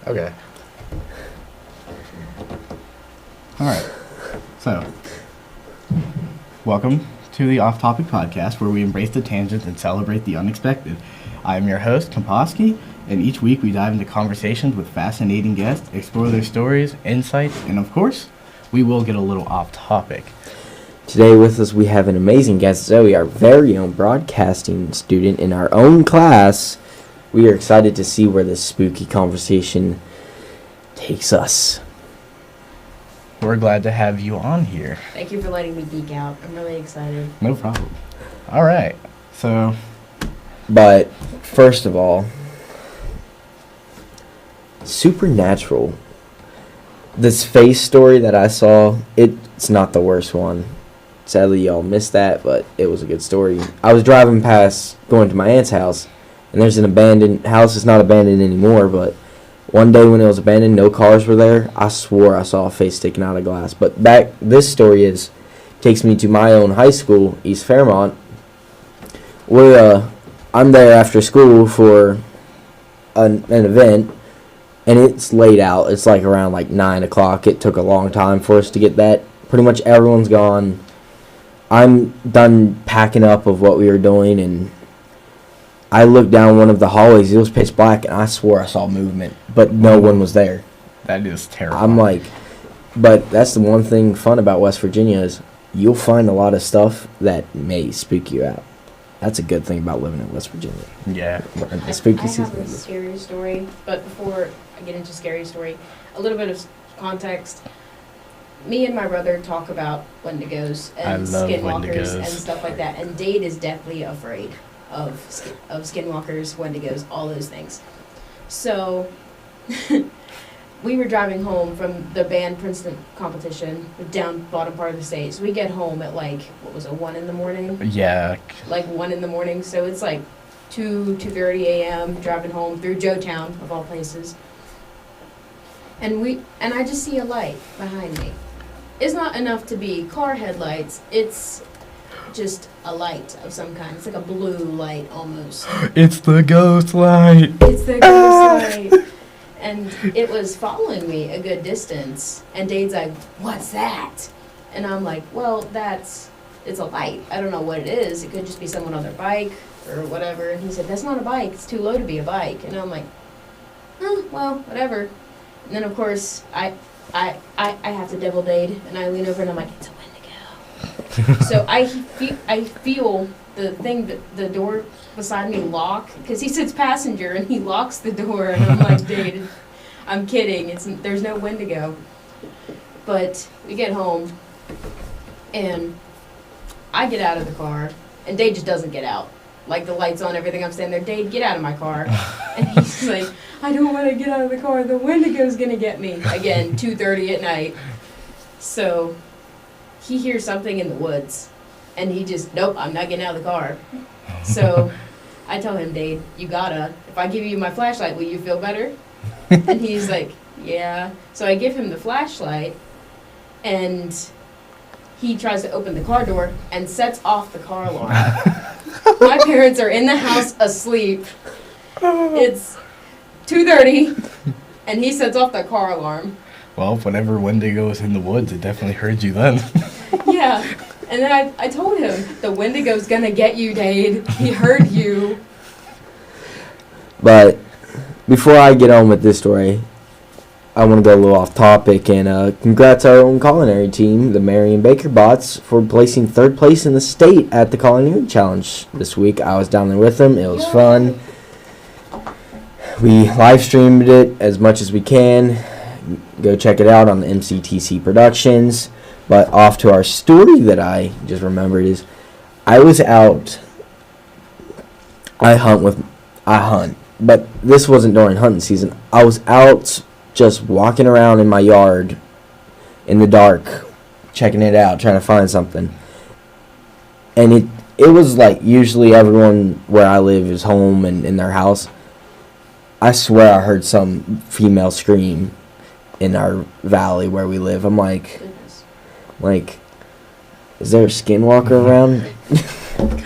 Okay. Alright. So, welcome to the OffTopic podcast, where we embrace the tangent and celebrate the unexpected. I am your host, Komposky, and each week we dive into conversations with fascinating guests, explore their stories, insights, and of course, we will get a little off topic. Today with us we have an amazing guest, Zoe, our very own broadcasting student in our own class. We are excited to see where this spooky conversation takes us. We're glad to have you on here. Thank you for letting me geek out. I'm really excited. No problem. All right. So, But first of all, supernatural. This face story that I saw, it's not the worst one. Sadly, y'all missed that, but it was a good story. I was driving past, going to my aunt's house, and there's an abandoned house. It's not abandoned anymore, but one day when it was abandoned, no cars were there. I swore I saw a face sticking out of glass. But this story takes me to my own high school, East Fairmont. I'm there after school for an event, and it's laid out. It's like around 9 o'clock. It took a long time for us to get that. Pretty much everyone's gone. I'm done packing up of what we were doing, and I looked down one of the hallways. It was pitch black, and I swore I saw movement, but no one was there. that is terrible. I'm like, but that's the one thing fun about West Virginia is you'll find a lot of stuff that may spook you out. That's a good thing about living in West Virginia. Yeah. The spooky I have season. a scary story, but before I get into scary story, a little bit of context. Me and my brother talk about Wendigos I and love skinwalkers Wendigos. and stuff like that, and Dade is definitely afraid of skinwalkers, Wendigos, all those things. So we were driving home from the band Princeton competition down bottom part of the state. So we get home at 1 in the morning? Yeah. 1 in the morning. So it's 2:30 a.m. driving home through Joetown, of all places. And I just see a light behind me. It's not enough to be car headlights. It's just a light of some kind. It's like a blue light almost. It's the ghost light. It's the ghost light. And it was following me a good distance. And Dade's like, "What's that?" And I'm like, "Well, it's a light. I don't know what it is. It could just be someone on their bike or whatever." And he said, "That's not a bike. It's too low to be a bike." And I'm like, well, whatever. And then of course I have to devil Dade, and I lean over and I'm like, "It's a Wendigo." So I feel the thing that the door beside me lock, because he sits passenger and he locks the door, and I'm like, "Dade, I'm kidding. There's no Wendigo." But we get home and I get out of the car, and Dade just doesn't get out. The lights on, everything. I'm standing there, "Dade, get out of my car." And he's like, "I don't want to get out of the car. The Wendigo's going to get me." Again, 2:30 at night. So he hears something in the woods, and he just, "Nope, I'm not getting out of the car." So I tell him, "Dade, you gotta. If I give you my flashlight, will you feel better?" And he's like, "Yeah." So I give him the flashlight, and he tries to open the car door and sets off the car alarm. My parents are in the house asleep. It's 2:30, and he sets off the car alarm. Well, whenever Wendigo was in the woods, it definitely heard you then. Yeah, and then I told him, "The Wendigo's gonna get you, Dade. He heard you." But before I get on with this story, I want to go a little off topic, and congrats our own culinary team, the Marion Baker Bots, for placing 3rd place in the state at the Culinary Challenge this week. I was down there with them. It was fun. We live streamed it as much as we can. Go check it out on the MCTC Productions. But off to our story that I just remembered is, I was out. I hunt, but this wasn't during hunting season. I was out just walking around in my yard in the dark, checking it out, trying to find something. And it was usually everyone where I live is home and in their house. I swear I heard some female scream in our valley where we live. I'm like, is there a skinwalker around?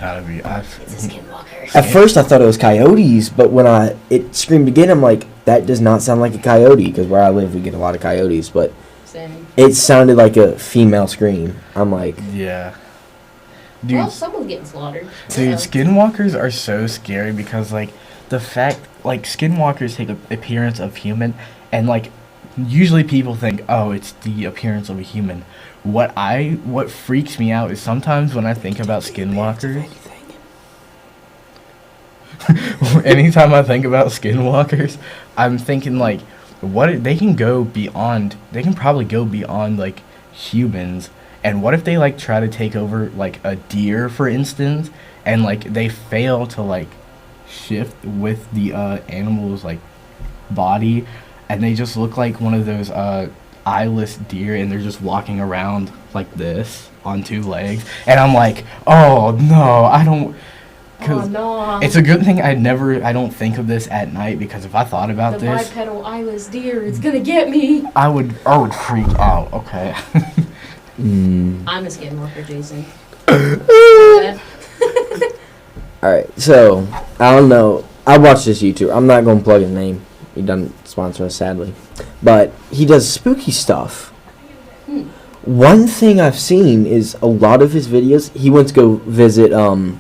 Gotta be. It's a skinwalker. At first I thought it was coyotes, but when it screamed again, I'm like, that does not sound like a coyote, because where I live we get a lot of coyotes, but Same. it sounded like a female scream. I'm like, Yeah. Dude, Well, someone's getting slaughtered. dude, skinwalkers are so scary because, like, the fact, like, skinwalkers take a appearance of human, and, like, usually people think, oh, it's the appearance of a human. What freaks me out is sometimes when I think about skinwalkers, anytime I think about skinwalkers, I'm thinking, like, they can probably go beyond, like, humans. And what if they, like, try to take over, like, a deer, for instance, and, like, they fail to, like, shift with the animal's, like, body, and they just look like one of those eyeless deer, and they're just walking around like this on two legs, and I'm like, oh no, I don't. Oh no. It's a good thing I don't think of this at night, because if I thought about The this, bipedal eyeless deer, it's gonna get me. I would freak out. Okay. I'm a skinwalker, Jason. alright, so, I don't know. I watched this YouTuber. I'm not going to plug his name. He doesn't sponsor us, sadly. But he does spooky stuff. One thing I've seen is a lot of his videos, he went to go visit the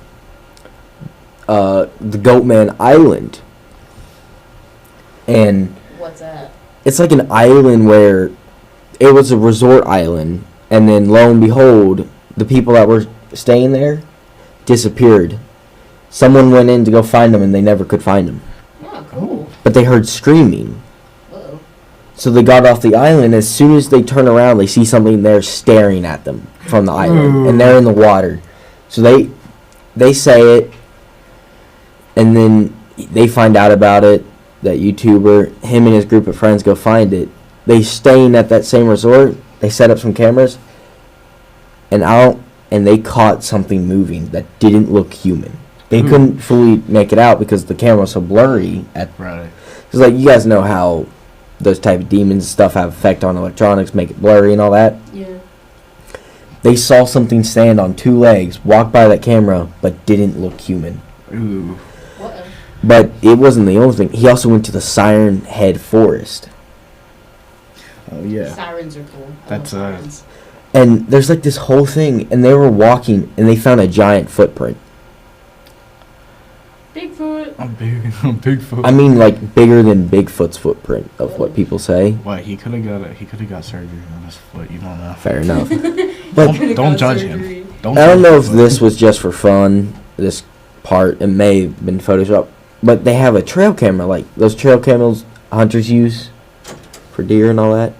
Goatman Island. And What's that? it's like an island where it was a resort island, and then lo and behold, the people that were staying there disappeared. Someone went in to go find them, and they never could find them. Oh, cool. But they heard screaming. Whoa. So they got off the island. As soon as they turn around, they see something there staring at them from the island, and they're in the water. So they say it, and then they find out about it. That YouTuber, him and his group of friends go find it. They staying at that same resort. They set up some cameras, and they caught something moving that didn't look human. They couldn't fully make it out because the camera was so blurry. Right. Because, like, you guys know how those type of demons and stuff have effect on electronics, make it blurry and all that. Yeah. They saw something stand on two legs, walk by that camera, but didn't look human. Ooh. What? But it wasn't the only thing. He also went to the Siren Head Forest. Oh yeah. Sirens are cool. I That's, love sirens. And there's, like, this whole thing, and they were walking, and they found a giant footprint. Bigfoot. I'm Bigfoot. I mean, like, bigger than Bigfoot's footprint, of what people say. What, he could have got surgery on his foot. You don't know. Fair enough. But Don't judge him. Don't. I don't judge know if Bigfoot. this was just for fun, this part. It may have been Photoshopped. But they have a trail camera, like those trail cameras hunters use for deer and all that.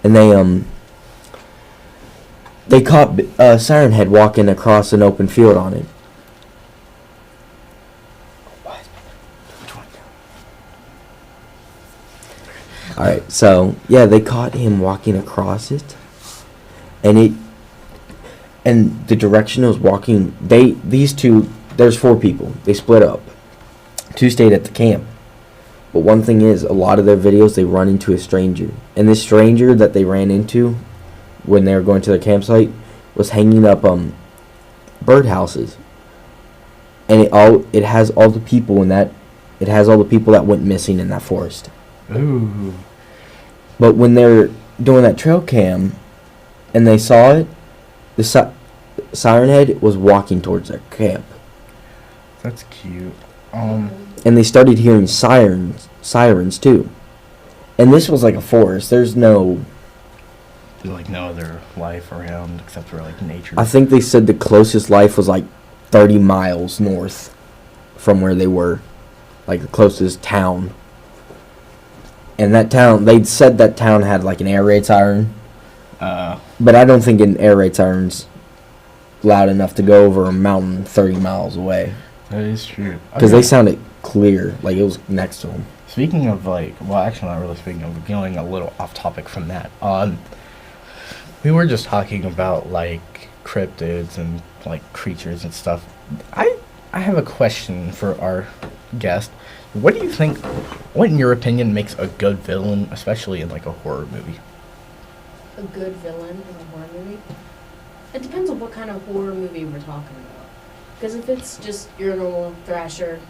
And they caught Siren Head walking across an open field on it. Alright, so, yeah, they caught him walking across it. And the direction it was walking, these two, there's 4 people. They split up. 2 stayed at the camp. But one thing is, a lot of their videos, they run into a stranger. And this stranger that they ran into when they were going to their campsite was hanging up birdhouses. And it has all the people that went missing in that forest. Ooh. But when they're doing that trail cam and they saw it, the Siren Head was walking towards their camp. That's cute. And they started hearing sirens too. And this was like a forest. There's no other life around except for like nature. I think they said the closest life was like 30 miles north from where they were. Like the closest town. And that town, they'd said that town had like an air raid siren. But I don't think an air raid siren's loud enough to go over a mountain 30 miles away. That is true. Because they sounded clear, like it was next to them. Speaking of actually not really speaking of, going a little off topic from that. We were just talking about like cryptids and like creatures and stuff. I have a question for our guest. What do you think, what in your opinion makes a good villain, especially in like a horror movie? A good villain in a horror movie? It depends on what kind of horror movie we're talking about. Because if it's just your normal thrasher,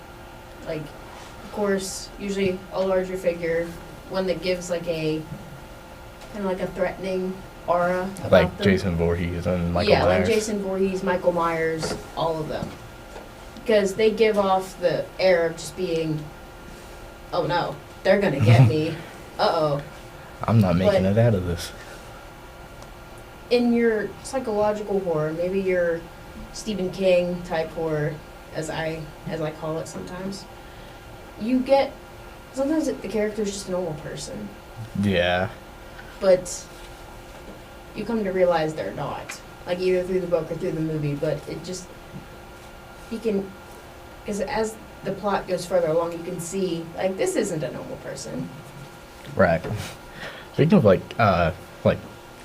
like course, usually a larger figure, one that gives like a kind of like a threatening aura about Like them. Jason Voorhees and Michael Yeah, Myers. like Jason Voorhees, Michael Myers, all of them. Because they give off the air of just being, oh no, they're gonna get me. Uh-oh. I'm not making But- it out of this. In your psychological horror, maybe your Stephen King type horror, as I call it sometimes, you get, sometimes the character's just a normal person, Yeah. but you come to realize they're not. Like either through the book or through the movie, but it just, you can, because as the plot goes further along, you can see, like, this isn't a normal person. Right. Speaking of like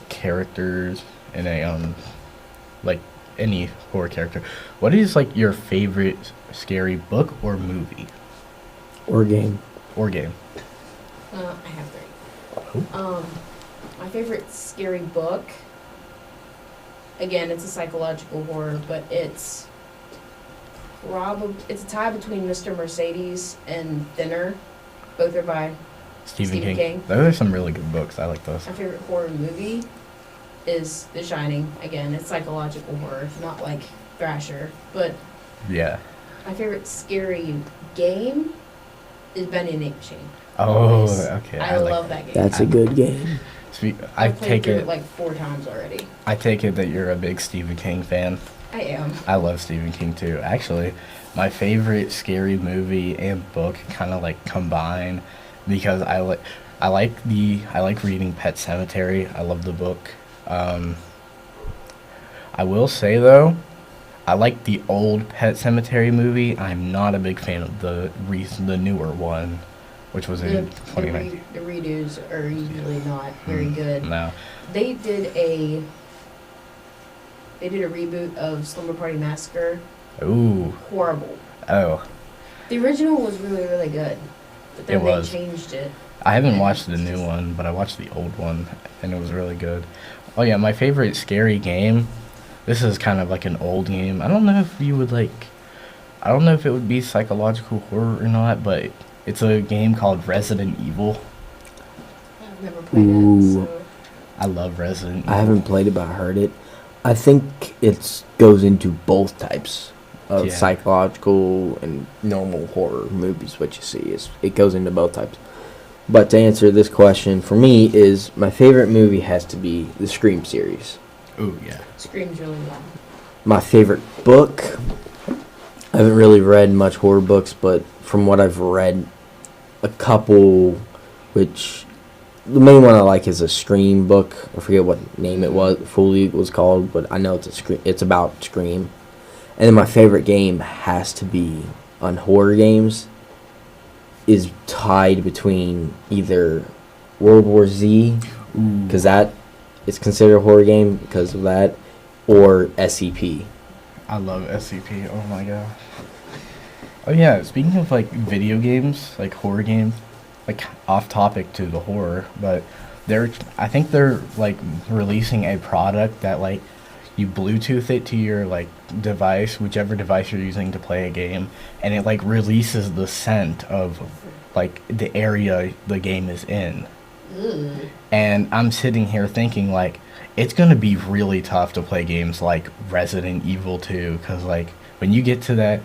characters in a like any horror character, what is like your favorite scary book or movie Or game. or game? I have three. My favorite scary book, again, it's a psychological horror, but it's a tie between Mr. Mercedes and Thinner. Both are by Stephen Stephen King. Those are some really good books. I like those. my favorite horror movie is The Shining. Again, it's psychological horror, not like Thrasher. But Yeah. my favorite scary game is Bendy Machine. Oh, Always. okay. I like love that game. That's a good game. I I've played take through it. it like 4 times already. I take it that you're a big Stephen King fan. I am. I love Stephen King too. Actually, my favorite scary movie and book kind of like combine because I like reading Pet Sematary. I love the book. I will say though, I like the old Pet Sematary movie. I'm not a big fan of the newer one, which was in 2019. The redos are usually not very good. No. They did a reboot of Slumber Party Massacre. Ooh. Horrible. Oh. The original was really, really good, but then It they was. changed it. I haven't watched the new one, but I watched the old one, and it was really good. Oh yeah, my favorite scary game. This is kind of like an old game. I don't know if you would like. I don't know if it would be psychological horror or not, but it's a game called Resident Evil. I've never played Ooh. it, so I love Resident Evil. I haven't played it, but I heard it. I think it goes into both types of Yeah. psychological and normal horror movies. What you see is it goes into both types. But to answer this question, for me, is my favorite movie has to be the Scream series. Ooh yeah. Scream's really well. My favorite book, I haven't really read much horror books, but from what I've read, a couple, which the main one I like is a Scream book. I forget what name it was fully was called, but I know it's about Scream. And then my favorite game has to be on horror games is tied between either World War Z, because that is considered a horror game because of that, or SCP. I love SCP. Oh my god. Oh yeah. Speaking of like video games, like horror games, like off topic to the horror, but I think they're like releasing a product that like you Bluetooth it to your like device, whichever device you're using to play a game, and it like releases the scent of like the area the game is in. Ugh. And I'm sitting here thinking like it's gonna be really tough to play games like Resident Evil 2, because like when you get to that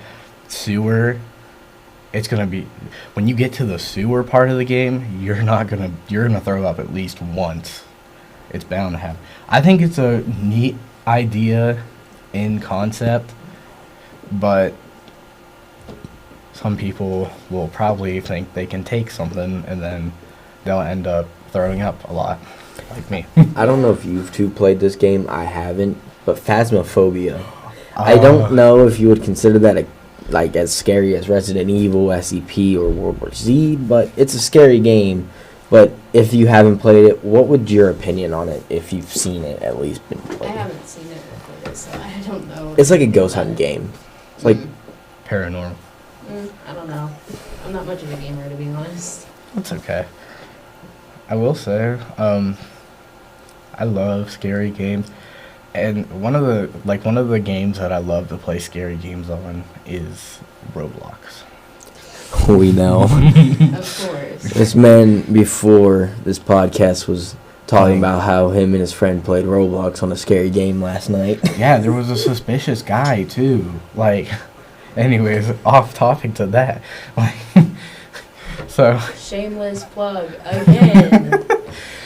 sewer, it's gonna be, when you get to the sewer part of the game, you're gonna throw up at least once. It's bound to happen. I think it's a neat idea in concept, but some people will probably think they can take something and then they'll end up throwing up a lot, like me. I don't know if you've two played this game. I haven't, but Phasmophobia. I don't know if you would consider that like as scary as Resident Evil, SCP, or World War Z, but it's a scary game. But if you haven't played it, what would your opinion on it if you've seen it at least been I played? haven't seen it before, so I don't know. It's like a ghost hunting game. It's like Paranormal. I don't know. I'm not much of a gamer, to be honest. That's okay. I will say, I love scary games, and one of the games that I love to play scary games on is Roblox. We know. Of course. This man, before this podcast, was talking about how him and his friend played Roblox on a scary game last night. Yeah, there was a suspicious guy too. Like, anyways, off topic to that. Like, so. Shameless plug again.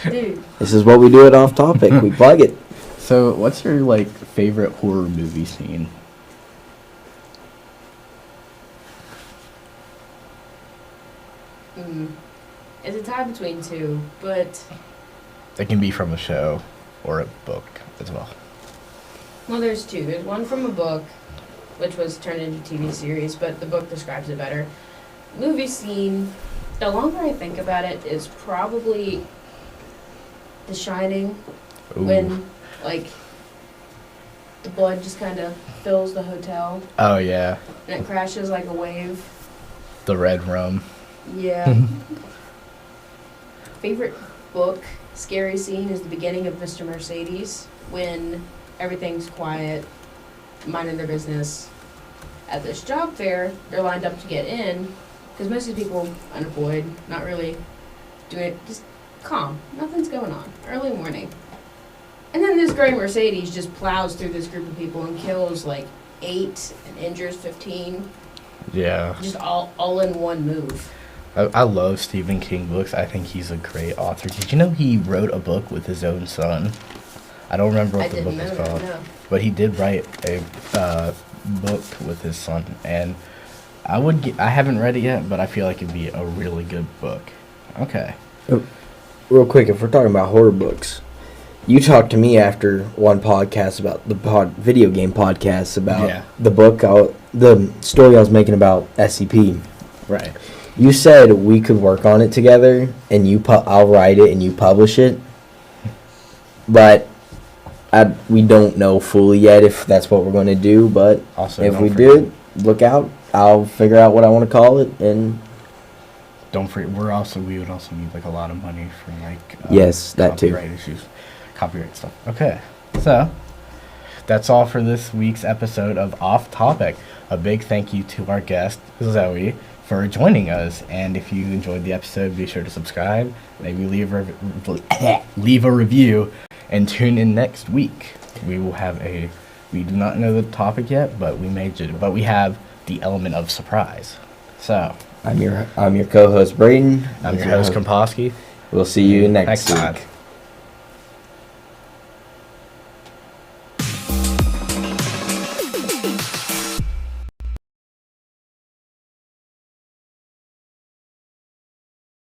Dude. This is what we do at Off Topic. We plug it. So, what's your like favorite horror movie scene? It's a tie between two, but It can be from a show or a book as well. well, there's two. There's one from a book, which was turned into a TV series, but the book describes it better. Movie scene. The longer I think about it, is probably The Shining, Ooh. when like the blood just kind of fills the hotel Oh yeah, and it crashes like a wave. the red rum. Yeah. Favorite book scary scene is the beginning of Mr. Mercedes, when everything's quiet, minding their business. At this job fair, they're lined up to get in, because most of the people unemployed, not really doing it, just calm, nothing's going on, early morning. And then this gray Mercedes just plows through this group of people and kills like 8 and injures 15, Yeah, just all in one move. I love Stephen King books. I think he's a great author. Did you know he wrote a book with his own son? I don't remember what I the didn't book know is that, called, no. but he did write a book with his son, and I haven't read it yet, but I feel like it'd be a really good book. Okay. Real quick, if we're talking about horror books, you talked to me after one podcast about the video game podcast about Yeah. the book, the story I was making about SCP. Right. You said we could work on it together, and I'll write it and you publish it. But we don't know fully yet if that's what we're going to do. But Also, if don't we forget- do it, look out. I'll figure out what I want to call it, and Don't forget, we would also need like a lot of money for like Yes, that too. copyright issues, copyright stuff. Okay, so that's all for this week's episode of Off Topic. A big thank you to our guest Zoe for joining us, and if you enjoyed the episode, be sure to subscribe, maybe leave a review, and tune in next week. We will have we do not know the topic yet, but we have the element of surprise. So. I'm your co-host Braden. I'm your host, Komposky. We'll see you next week. time.